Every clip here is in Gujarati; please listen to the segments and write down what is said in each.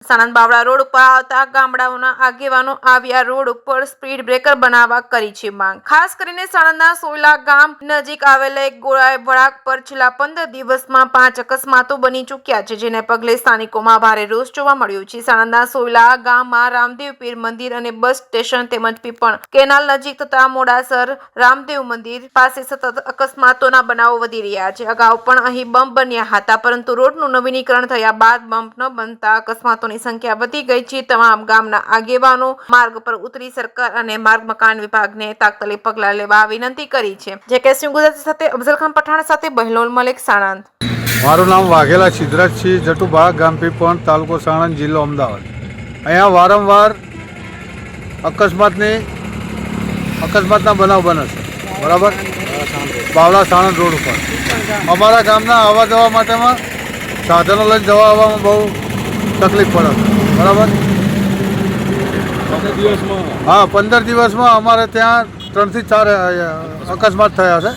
સાણંદ બાવળા રોડ ઉપર આવતા ગામડાઓના આગેવાનો આવ્યા રોડ ઉપર સ્પીડ બ્રેકર બનાવવા કરી છે માંગ. ખાસ કરીને સાણંદના સોયલા ગામ નજીક આવેલા એક ગોળાઈ વળાંક પર છેલ્લા 15 દિવસમાં 5 અકસ્માતો બની ચૂક્યા છે, જેને પગલે સ્થાનિકોમાં ભારે રોષ જોવા મળ્યો છે. સાણંદના સોયલા ગામમાં રામદેવ પીર મંદિર અને બસ સ્ટેશન તેમજ પીપણ કેનાલ નજીક તથા મોડાસર રામદેવ મંદિર પાસે સતત અકસ્માતોના બનાવો વધી રહ્યા છે. અગાઉ પણ અહીં બમ્પ બન્યા હતા, પરંતુ રોડનું નવીનીકરણ થયા બાદ બમ્પ ન બનતા અકસ્માતોની સંખ્યા વધી ગઈ છે. તમામ ગામના આગેવાનો માર્ગ પર ઉતરી સરકાર અને માર્ગ મકાન વિભાગને તાત્કાલિક પગલાં લેવા વિનંતી કરી છે. જે કે ગુજરાતી સાથે અફઝલ ખાન પઠાણ સાથે બહેલોલ મલિક, સાણંદ. મારું નામ વાઘેલા સિદ્ધરાજસિંહ જટુભા, ગામ પીપણ, તાલુકો સાણંદ, જિલ્લો અમદાવાદ. અહીંયા વારંવાર અકસ્માતના બનાવ બને છે, બરાબર. બાવળા સાણંદ રોડ ઉપર અમારા ગામના આવવા જવા માટેમાં સાધનો લઈને જવા આવવામાં બહુ તકલીફ પડે છે, બરાબર. 15 દિવસમાં અમારે ત્યાં 3 થી 4 અકસ્માત થયા છે.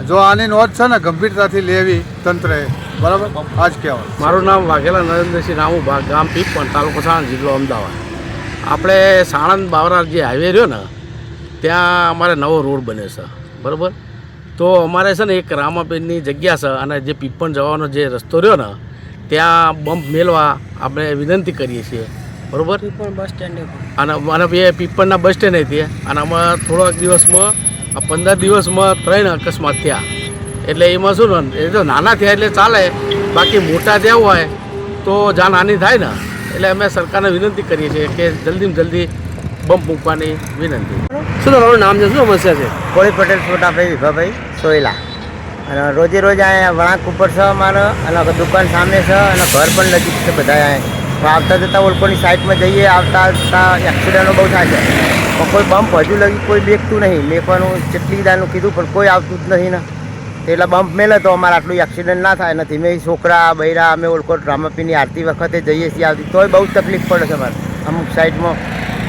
જો આની નોંધ છે ને ગંભીરતાથી લેવી તંત્રએ, બરાબર. આજ કહેવાય. મારું નામ વાઘેલા નરેન્દ્રસિંહ રામુભા, ગામ પીપણ, તાલુકો સાણંદ, જિલ્લો અમદાવાદ. આપણે સાણંદ બાવળા જે હાઈવે રહ્યો ને ત્યાં અમારે નવો રોડ બને છે, બરાબર. તો અમારે છે ને એક રામાપીરની જગ્યા છે અને જે પીપણ જવાનો જે રસ્તો રહ્યો ને ત્યાં બમ્પ મેળવા આપણે વિનંતી કરીએ છીએ, બરાબર. બસ સ્ટેન્ડ અને એ પીપળના બસ સ્ટેન્ડ હતી અને આમાં થોડાક દિવસમાં 15 દિવસમાં 3 અકસ્માત થયા. એટલે એમાં શું ને, એ તો નાના થયા એટલે ચાલે, બાકી મોટા થયા હોય તો જાનહાનિ થાય ને. એટલે અમે સરકારને વિનંતી કરીએ છીએ કે જલ્દીમાં જલ્દી બમ્પ મૂકવાની વિનંતી. શું તમારું નામ છે, શું સમસ્યા છે? કોળી પટેલ છોટાભાઈ વિભાભાઈ સોયલા. અને રોજે રોજ અહીંયા વળાંક ઉપર છે અમારે, અને દુકાન સામે છે અને ઘર પણ નજીક છે બધા. અહીંયા આવતા જતાં ઓળખોની સાઈડમાં જઈએ, આવતા આવતા એક્સિડન્ટો બહુ થાય છે. પણ કોઈ બમ્પ હજુ લગી કોઈ બેકતું નહીં. મેકવાનું કેટલી દાનું કીધું પણ કોઈ આવતું જ નહીં ને. એટલે બમ્પ મેલે તો અમારે આટલું એક્સિડન્ટ ના થાય નથી. મેં છોકરા બૈરા અમે ઓળખોટ રામાપીરની આરતી વખતે જઈએ છીએ, આવતી તોય બહુ તકલીફ પડે છે અમારે. અમુક સાઈડમાં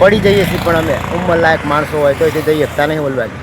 પડી જઈએ છીએ, પણ અમે ઉંમરલાયક માણસો હોય તો જઈ શકતા નહીં બોલવાની.